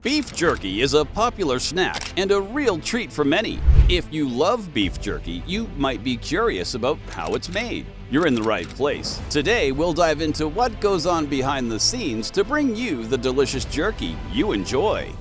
Beef jerky is a popular snack and a real treat for many. If you love beef jerky, you might be curious about how it's made. You're in the right place. Today, we'll dive into what goes on behind the scenes to bring you the delicious jerky you enjoy.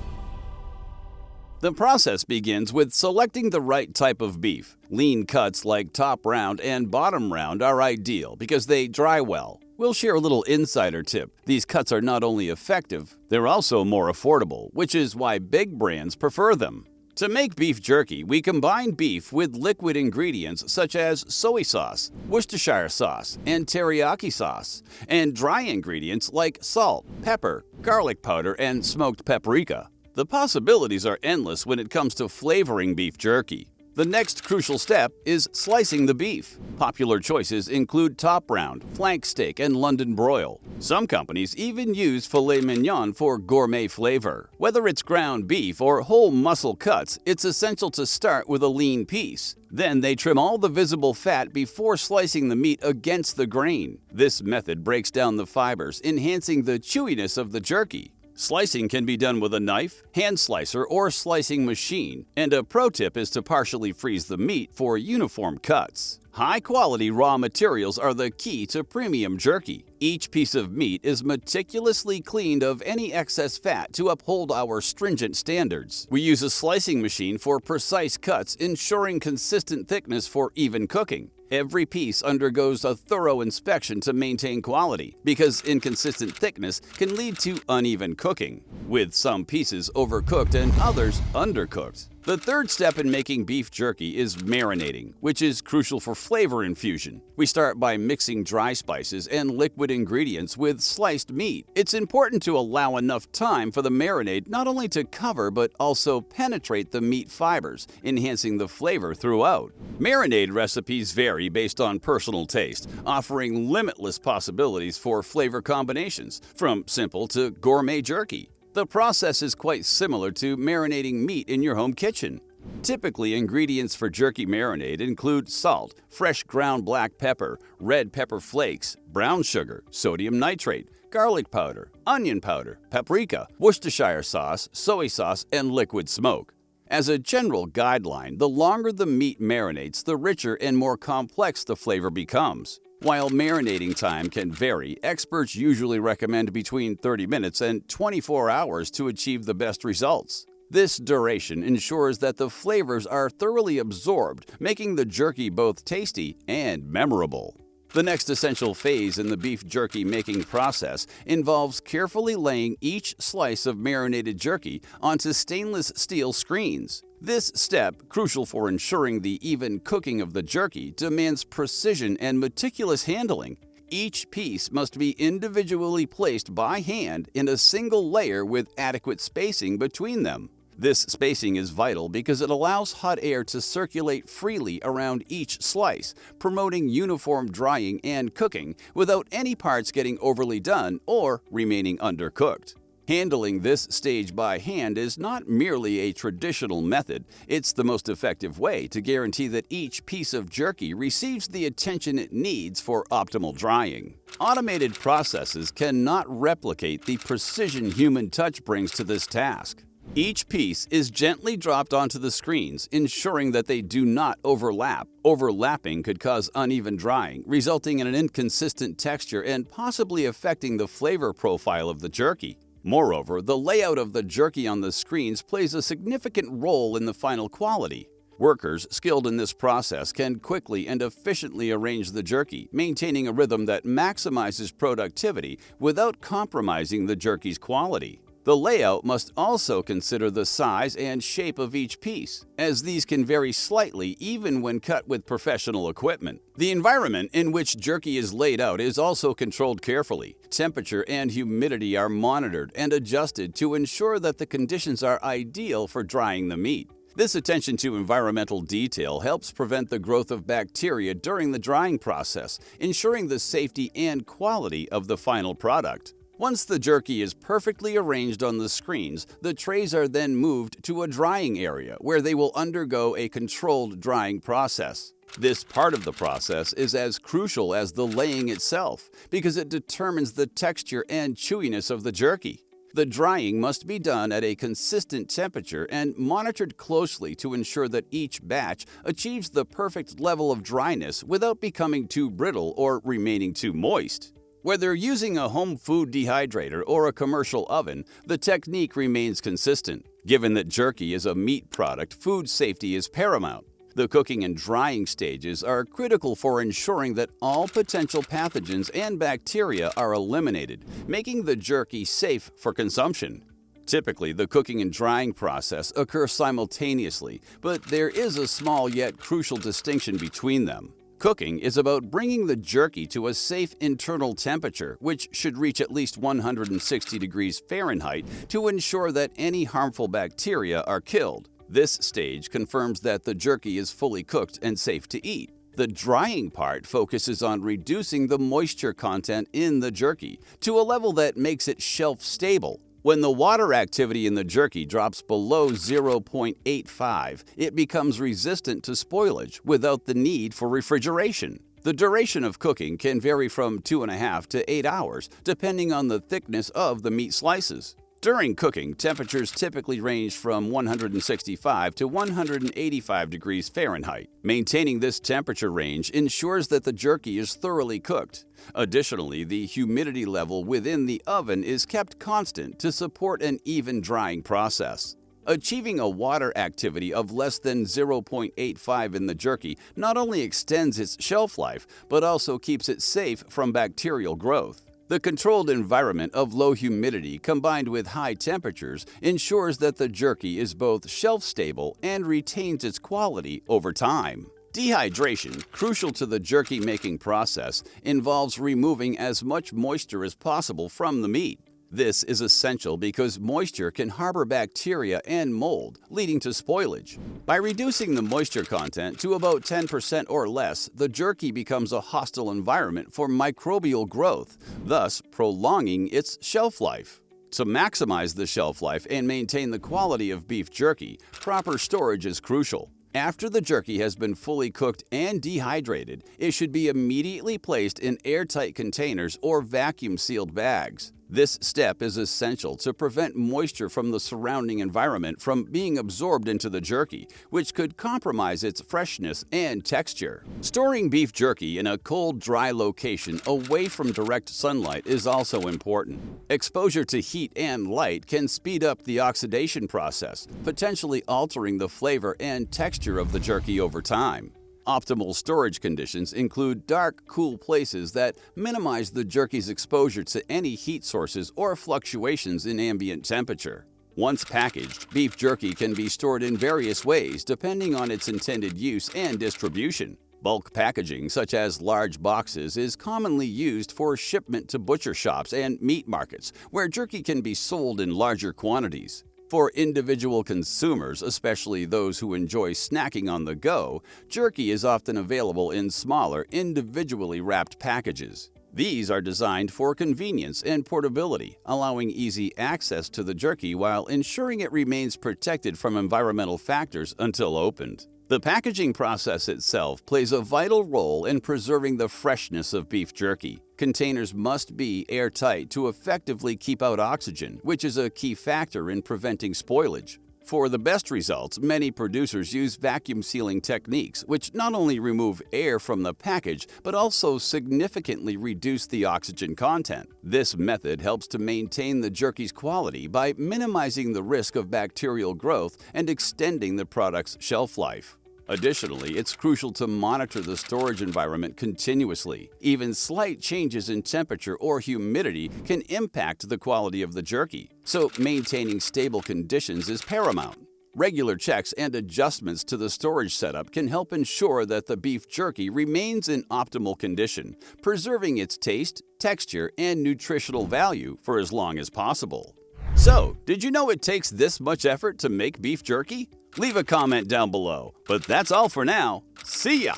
The process begins with selecting the right type of beef. Lean cuts like top round and bottom round are ideal because they dry well. We'll share a little insider tip. These cuts are not only effective, they're also more affordable, which is why big brands prefer them. To make beef jerky, we combine beef with liquid ingredients such as soy sauce, Worcestershire sauce, and teriyaki sauce, and dry ingredients like salt, pepper, garlic powder, and smoked paprika. The possibilities are endless when it comes to flavoring beef jerky. The next crucial step is slicing the beef. Popular choices include top round, flank steak, and London broil. Some companies even use filet mignon for gourmet flavor. Whether it's ground beef or whole muscle cuts, it's essential to start with a lean piece. Then they trim all the visible fat before slicing the meat against the grain. This method breaks down the fibers, enhancing the chewiness of the jerky. Slicing can be done with a knife, hand slicer, or slicing machine, and a pro tip is to partially freeze the meat for uniform cuts. High-quality raw materials are the key to premium jerky. Each piece of meat is meticulously cleaned of any excess fat to uphold our stringent standards. We use a slicing machine for precise cuts, ensuring consistent thickness for even cooking. Every piece undergoes a thorough inspection to maintain quality, because inconsistent thickness can lead to uneven cooking, with some pieces overcooked and others undercooked. The third step in making beef jerky is marinating, which is crucial for flavor infusion. We start by mixing dry spices and liquid ingredients with sliced meat. It's important to allow enough time for the marinade not only to cover but also penetrate the meat fibers, enhancing the flavor throughout. Marinade recipes vary based on personal taste, offering limitless possibilities for flavor combinations, from simple to gourmet jerky. The process is quite similar to marinating meat in your home kitchen. Typically, ingredients for jerky marinade include salt, fresh ground black pepper, red pepper flakes, brown sugar, sodium nitrate, garlic powder, onion powder, paprika, Worcestershire sauce, soy sauce, and liquid smoke. As a general guideline, the longer the meat marinates, the richer and more complex the flavor becomes. While marinating time can vary, experts usually recommend between 30 minutes and 24 hours to achieve the best results. This duration ensures that the flavors are thoroughly absorbed, making the jerky both tasty and memorable. The next essential phase in the beef jerky making process involves carefully laying each slice of marinated jerky onto stainless steel screens. This step, crucial for ensuring the even cooking of the jerky, demands precision and meticulous handling. Each piece must be individually placed by hand in a single layer with adequate spacing between them. This spacing is vital because it allows hot air to circulate freely around each slice, promoting uniform drying and cooking without any parts getting overly done or remaining undercooked. Handling this stage by hand is not merely a traditional method, it's the most effective way to guarantee that each piece of jerky receives the attention it needs for optimal drying. Automated processes cannot replicate the precision human touch brings to this task. Each piece is gently dropped onto the screens, ensuring that they do not overlap. Overlapping could cause uneven drying, resulting in an inconsistent texture and possibly affecting the flavor profile of the jerky. Moreover, the layout of the jerky on the screens plays a significant role in the final quality. Workers skilled in this process can quickly and efficiently arrange the jerky, maintaining a rhythm that maximizes productivity without compromising the jerky's quality. The layout must also consider the size and shape of each piece, as these can vary slightly even when cut with professional equipment. The environment in which jerky is laid out is also controlled carefully. Temperature and humidity are monitored and adjusted to ensure that the conditions are ideal for drying the meat. This attention to environmental detail helps prevent the growth of bacteria during the drying process, ensuring the safety and quality of the final product. Once the jerky is perfectly arranged on the screens, the trays are then moved to a drying area where they will undergo a controlled drying process. This part of the process is as crucial as the laying itself because it determines the texture and chewiness of the jerky. The drying must be done at a consistent temperature and monitored closely to ensure that each batch achieves the perfect level of dryness without becoming too brittle or remaining too moist. Whether using a home food dehydrator or a commercial oven, the technique remains consistent. Given that jerky is a meat product, food safety is paramount. The cooking and drying stages are critical for ensuring that all potential pathogens and bacteria are eliminated, making the jerky safe for consumption. Typically, the cooking and drying process occur simultaneously, but there is a small yet crucial distinction between them. Cooking is about bringing the jerky to a safe internal temperature, which should reach at least 160 degrees Fahrenheit to ensure that any harmful bacteria are killed. This stage confirms that the jerky is fully cooked and safe to eat. The drying part focuses on reducing the moisture content in the jerky to a level that makes it shelf-stable. When the water activity in the jerky drops below 0.85, it becomes resistant to spoilage without the need for refrigeration. The duration of cooking can vary from 2.5 to 8 hours, depending on the thickness of the meat slices. During cooking, temperatures typically range from 165 to 185 degrees Fahrenheit. Maintaining this temperature range ensures that the jerky is thoroughly cooked. Additionally, the humidity level within the oven is kept constant to support an even drying process. Achieving a water activity of less than 0.85 in the jerky not only extends its shelf life, but also keeps it safe from bacterial growth. The controlled environment of low humidity combined with high temperatures ensures that the jerky is both shelf-stable and retains its quality over time. Dehydration, crucial to the jerky making process, involves removing as much moisture as possible from the meat. This is essential because moisture can harbor bacteria and mold, leading to spoilage. By reducing the moisture content to about 10% or less, the jerky becomes a hostile environment for microbial growth, thus prolonging its shelf life. To maximize the shelf life and maintain the quality of beef jerky, proper storage is crucial. After the jerky has been fully cooked and dehydrated, it should be immediately placed in airtight containers or vacuum-sealed bags. This step is essential to prevent moisture from the surrounding environment from being absorbed into the jerky, which could compromise its freshness and texture. Storing beef jerky in a cold, dry location away from direct sunlight is also important. Exposure to heat and light can speed up the oxidation process, potentially altering the flavor and texture of the jerky over time. Optimal storage conditions include dark, cool places that minimize the jerky's exposure to any heat sources or fluctuations in ambient temperature. Once packaged, beef jerky can be stored in various ways depending on its intended use and distribution. Bulk packaging, such as large boxes, is commonly used for shipment to butcher shops and meat markets, where jerky can be sold in larger quantities. For individual consumers, especially those who enjoy snacking on the go, jerky is often available in smaller, individually wrapped packages. These are designed for convenience and portability, allowing easy access to the jerky while ensuring it remains protected from environmental factors until opened. The packaging process itself plays a vital role in preserving the freshness of beef jerky. Containers must be airtight to effectively keep out oxygen, which is a key factor in preventing spoilage. For the best results, many producers use vacuum sealing techniques, which not only remove air from the package, but also significantly reduce the oxygen content. This method helps to maintain the jerky's quality by minimizing the risk of bacterial growth and extending the product's shelf life. Additionally, it's crucial to monitor the storage environment continuously. Even slight changes in temperature or humidity can impact the quality of the jerky, so maintaining stable conditions is paramount. Regular checks and adjustments to the storage setup can help ensure that the beef jerky remains in optimal condition, preserving its taste, texture, and nutritional value for as long as possible. So, did you know it takes this much effort to make beef jerky? Leave a comment down below. But that's all for now. See ya!